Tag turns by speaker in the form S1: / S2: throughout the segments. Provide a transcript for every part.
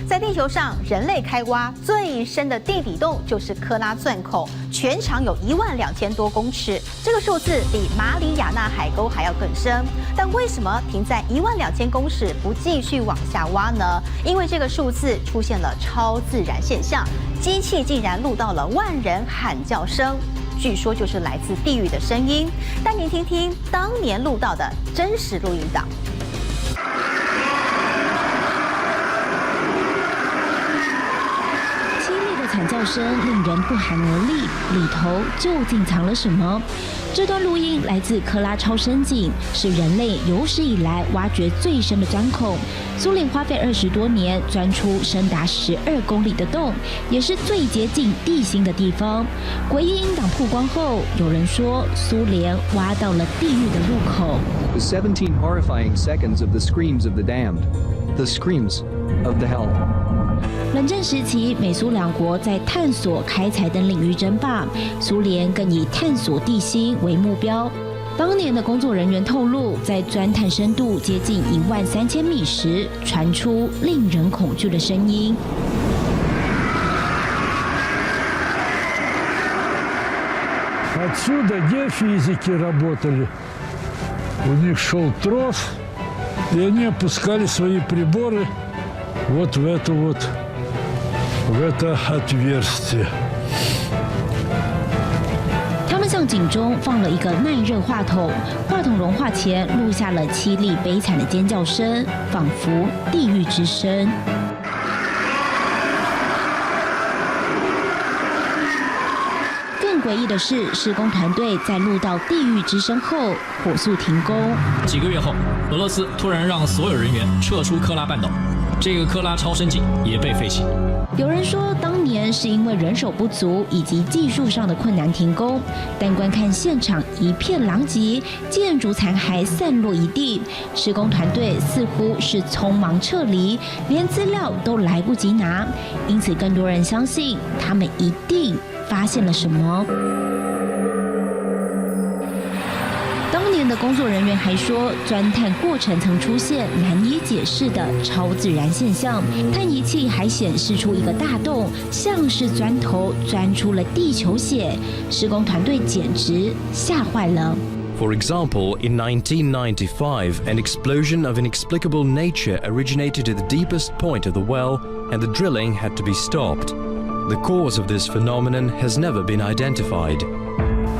S1: 在地球上，人类开挖最深的地底洞就是科拉钻孔，全长有12000多公尺，这个数字比马里亚纳海沟还要更深。但为什么停在12000公尺不继续往下挖呢？因为这个数字出现了超自然现象，机器竟然录到了万人喊叫声。据说就是来自地狱的声音，带您听听当年录到的真实录音档。
S2: 凄厉的惨叫声令人不寒而栗，里头究竟藏了什么？这段录音来自科拉超深井，是人类有史以来挖掘最深的钻孔。苏联花费20多年钻出深达12公里的洞，也是最接近地心的地方。诡异音档曝光后，有人说苏联挖到了地狱的入口。
S3: The 17 horrifying seconds of the screams of the damned, the screams of the hell.
S2: 冷战时期，美苏两国在探索、开采等领域争霸，苏联更以探索地心为目标。当年的工作人员透露，在钻探深度接近13000米时，传出令人恐惧的声音。
S4: Отсюда геофизики работали. У них шел трос, и они опускали свои приборы вот в это отверстие.
S2: 他们向井中放了一个耐热话筒，话筒融化前录下了凄厉悲惨的尖叫声，仿佛地狱之声。更诡异的是，施工团队在录到地狱之声后，火速停工。
S5: 几个月后，俄罗斯突然让所有人员撤出科拉半岛，这个科拉超深井也被废弃。
S2: 有人说，当年是因为人手不足以及技术上的困难停工，但观看现场一片狼藉，建筑残骸散落一地，施工团队似乎是匆忙撤离，连资料都来不及拿，因此更多人相信他们一定发现了什么。当年的工作人员还说，钻探过程曾出现难以解释的超自然现象，探仪器还显示出一个大洞，像是钻头钻出了地球血，施工团队简直吓坏了。
S6: For example, in 1995, an explosion of inexplicable nature originated at the deepest point of the well, and the drilling had to be stopped. The cause of this phenomenon has never been identified.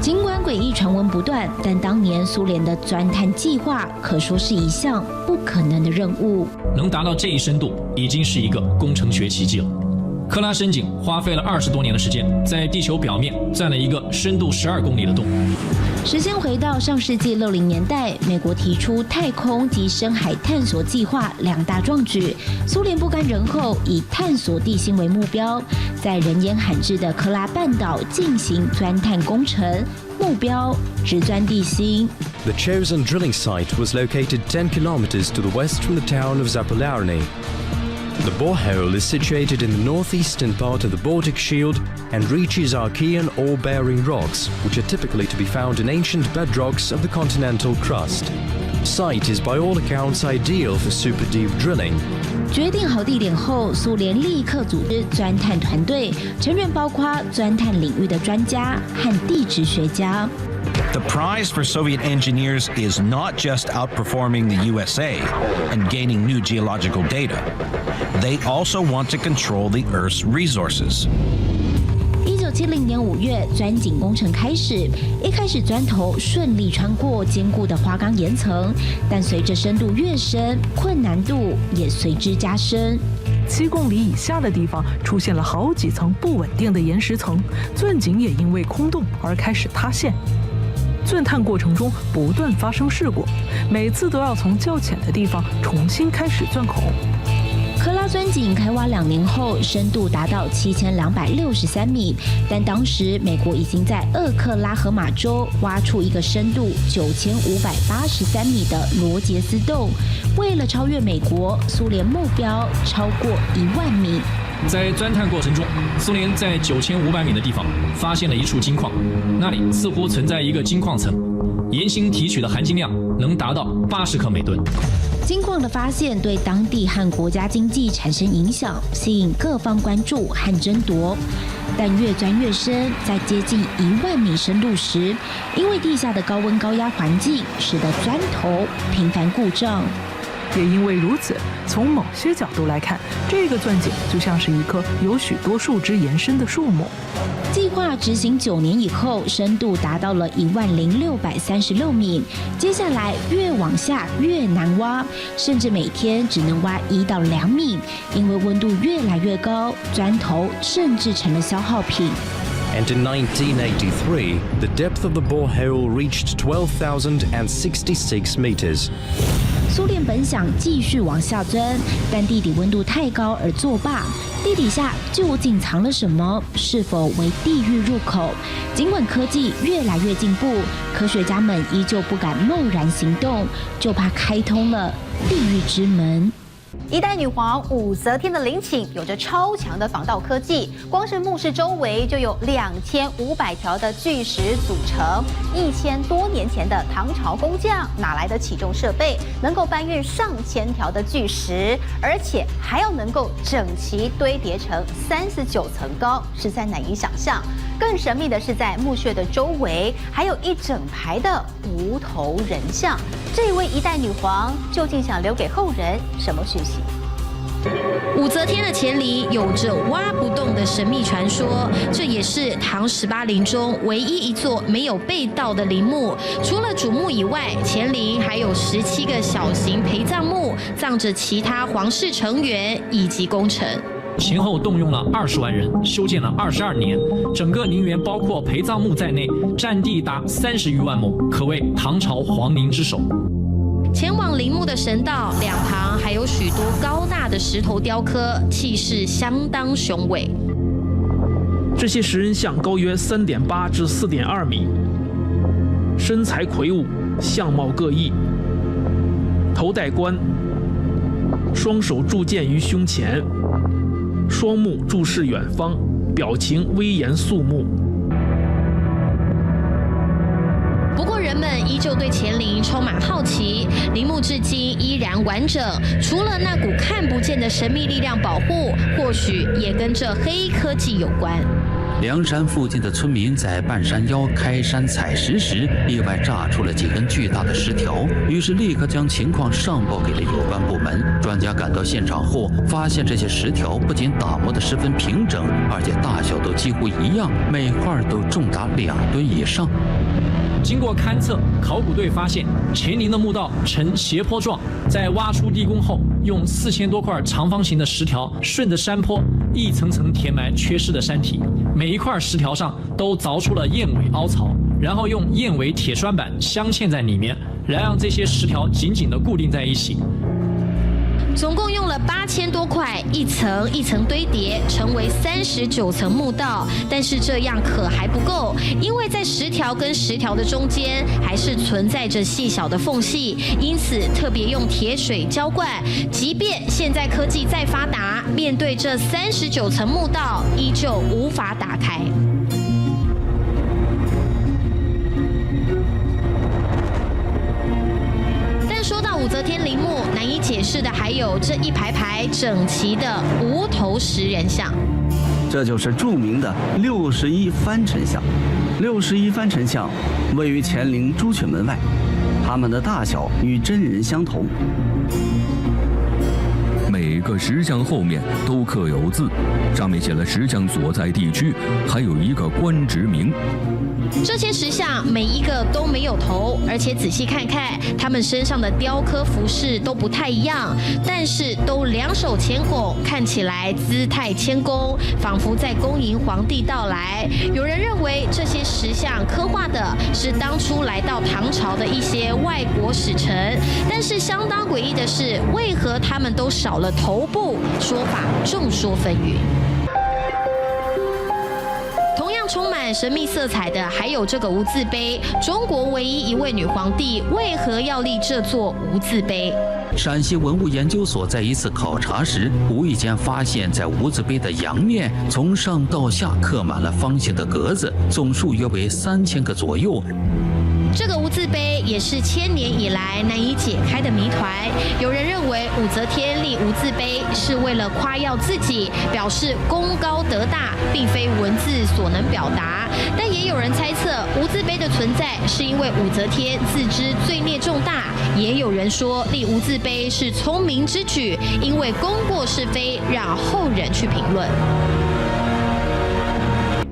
S2: 尽管诡异传闻不断，但当年苏联的钻探计划可说是一项不可能的任务。
S5: 能达到这一深度，已经是一个工程学奇迹了。科拉深井花费了20多年的时间，在地球表面钻了一个深度12公里的洞。
S2: 时间回到上世纪60年代，美国提出太空及深海探索计划2大壮举，苏联不甘人后，以探索地心为目标，在人烟罕至的科拉半岛进行钻探工程，目标直钻地心。
S6: The chosen drilling site was located 10 kilometers to the west from the town of Zapolyarny. The borehole is situated in the northeastern part of the Baltic Shield and reaches Archean ore-bearing rocks, which are typically to be found in ancient bedrocks of the continental crust. The site is by all accounts ideal for super deep drilling.
S2: 决定好地点后，苏联立刻组织钻探团队，成员包括钻探领域的专家和地质学家。
S7: The prize for Soviet engineers is not just outperforming the USA and gaining new geological data. They also want to control the Earth's resources.
S2: 1970年5月，钻井工程开始。一开始，钻头顺利穿过坚固的花岗岩层，但随着深度越深，困难度也随之加深。
S8: 7公里以下的地方出现了好几层不稳定的岩石层，钻井也因为空洞而开始塌陷。钻探过程中不断发生事故，每次都要从较浅的地方重新开始钻孔。
S2: 科拉钻井开挖2年后，深度达到7263米，但当时美国已经在厄克拉荷马州挖出一个深度9583米的罗杰斯洞。为了超越美国，苏联目标超过1万米。
S5: 在钻探过程中，苏联在9500米的地方发现了一处金矿，那里似乎存在一个金矿层，岩芯提取的含金量能达到80克每吨。
S2: 金矿的发现对当地和国家经济产生影响，吸引各方关注和争夺。但越钻越深，在接近1万米深度时，因为地下的高温高压环境，使得钻头频繁故障。
S8: 也因为如此，从某些角度来看，这个钻井就像是一棵有许多树枝延伸的树木。
S2: 计划执行9年以后，深度达到了10636米。接下来越往下越难挖，甚至每天只能挖1到2米，因为温度越来越高，钻头甚至成了消耗品。
S6: And in 1983, the depth of the borehole reached 12,066 meters.
S2: 苏联本想继续往下钻，但地底温度太高而作罢。地底下究竟藏了什么？是否为地狱入口？尽管科技越来越进步，科学家们依旧不敢贸然行动，就怕开通了地狱之门。
S1: 一代女皇武则天的陵寝有着超强的防盗科技，光是墓室周围就有2500条的巨石组成。1000多年前的唐朝工匠哪来的起重设备，能够搬运上千条的巨石，而且还要能够整齐堆叠成39层高，实在难以想象。更神秘的是，在墓穴的周围还有一整排的无头人像。这一位一代女皇究竟想留给后人什么讯息？
S9: 武则天的乾陵有着挖不动的神秘传说，这也是唐18陵中唯一一座没有被盗的陵墓。除了主墓以外，乾陵还有17个小型陪葬墓，葬着其他皇室成员以及功臣。
S5: 前后动用了20万人，修建了22年，整个陵园包括陪葬墓在内，占地达30余万亩，可谓唐朝皇陵之首。
S9: 前往陵墓的神道两旁还有许多高大的石头雕刻，气势相当雄伟。
S10: 这些石人像高约3.8至4.2米，身材魁梧，相貌各异，头戴冠，双手铸剑于胸前，双目注视远方，表情威严肃穆。
S9: 不过人们依旧对乾陵充满好奇，陵墓至今依然完整，除了那股看不见的神秘力量保护，或许也跟这黑科技有关。
S11: 梁山附近的村民在半山腰开山采石时，意外炸出了几根巨大的石条，于是立刻将情况上报给了有关部门。专家赶到现场后，发现这些石条不仅打磨得十分平整，而且大小都几乎一样，每块都重达2吨以上。
S5: 经过勘测，考古队发现乾陵的墓道呈斜坡状，在挖出地宫后，用4000多块长方形的石条顺着山坡一层层填埋缺失的山体，每一块石条上都凿出了燕尾凹槽，然后用燕尾铁栓板镶嵌在里面，来让这些石条紧紧地固定在一起。
S9: 总共用了8000多块，一层一层堆叠，成为39层墓道。但是这样可还不够，因为在石条跟石条的中间还是存在着细小的缝隙，因此特别用铁水浇灌。即便现在科技再发达，面对这39层墓道，依旧无法打开。说到武则天陵墓，难以解释的还有这一排排整齐的无头石人像。
S12: 这就是著名的61藩臣像。61藩臣像位于乾陵朱雀门外，它们的大小与真人相同。
S13: 每个石像后面都刻有字，上面写了石像所在地区，还有一个官职名。
S9: 这些石像每一个都没有头，而且仔细看看，他们身上的雕刻服饰都不太一样，但是都两手前拱，看起来姿态谦恭，仿佛在恭迎皇帝到来。有人认为这些石像刻画的是当初来到唐朝的一些外国使臣，但是相当诡异的是，为何他们都少了头部？说法众说纷纭。同样充满神秘色彩的还有这个无字碑。中国唯一一位女皇帝为何要立这座无字碑？
S11: 陕西文物研究所在一次考察时，无意间发现，在无字碑的阳面从上到下刻满了方形的格子，总数约为3000个左右。
S9: 这个无字碑也是千年以来难以解开的谜团。有人认为武则天立无字碑是为了夸耀自己，表示功高德大，并非文字所能表达。但也有人猜测，无字碑的存在是因为武则天自知罪孽重大。也有人说，立无字碑是聪明之举，因为功过是非，让后人去评论。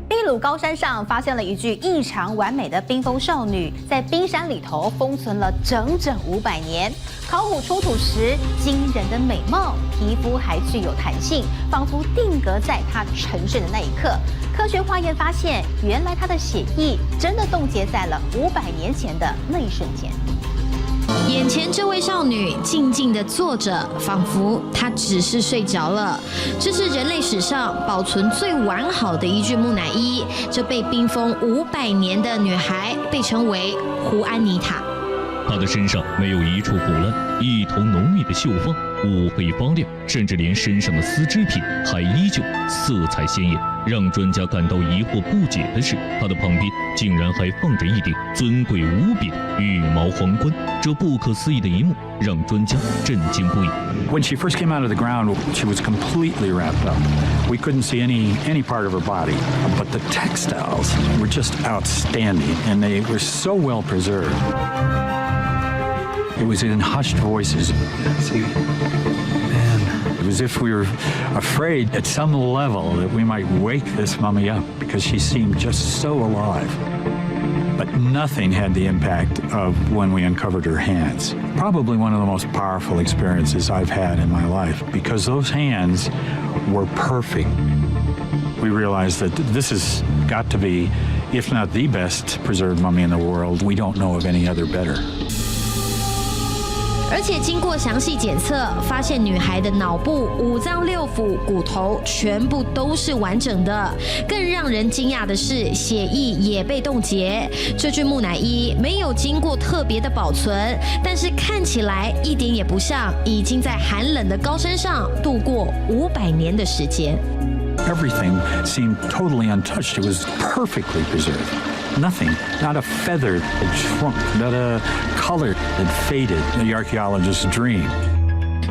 S1: 秘鲁高山上发现了一具异常完美的冰封少女，在冰山里头封存了整整500年。考古出土时，惊人的美貌，皮肤还具有弹性，仿佛定格在她沉睡的那一刻。科学化验发现，原来她的血液真的冻结在了500年前的那一瞬间。
S9: 眼前这位少女静静地坐着，仿佛她只是睡着了。这是人类史上保存最完好的一具木乃伊。这被冰封500年的女孩被称为胡安妮塔。
S13: 她的身上没有一处腐烂，一头浓密的秀发，乌黑发亮，甚至连身上的丝织品还依旧色彩鲜艳。让专家感到疑惑不解的是，她的旁边竟然还放着一顶尊贵无比的羽毛皇冠。这不可思议的一幕让专家震惊不已。
S14: When she first came out of the ground, she was completely wrapped up. We couldn't see any part of her body, but the textiles were just outstanding, and they were so well preserved. It was in hushed voices. See, man, it was as if we were afraid at some level that we might wake this mummy up because she seemed just so alive. But nothing had the impact of when we uncovered her hands. Probably one of the most powerful experiences I've had in my life because those hands were perfect. We realized that this has got to be, if not the best preserved mummy in the world, we don't know of any other better.
S9: 而且经过详细检测，发现女孩的脑部、五脏六腑、骨头全部都是完整的。更让人惊讶的是，血液也被冻结。这具木乃伊没有经过特别的保存，但是看起来一点也不像已经在寒冷的高山上度过500年的时间。
S14: Everything seemed totally untouched. It was perfectly preserved. Nothing, not a feather had shrunk, not a color had faded. The archaeologist's dream.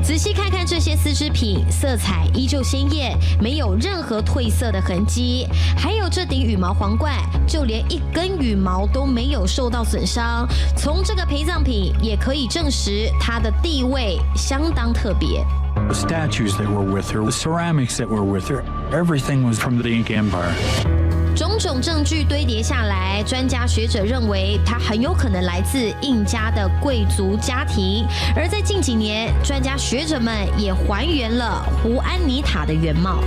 S9: 仔细看看这些丝织品，色彩依旧鲜艳，没有任何褪色的痕迹。还有这顶羽毛皇冠，就连一根羽毛都没有受到损伤。从这个陪葬品也可以证实它的地位相当特别。
S14: The statues that were with her, the ceramics that were with her, everything was from the Inca Empire.
S9: 种种证据堆叠下来，专家学者认为它很有可能来自印加的贵族家庭。而在近几年，专家学者们也还原了胡安妮塔的原貌。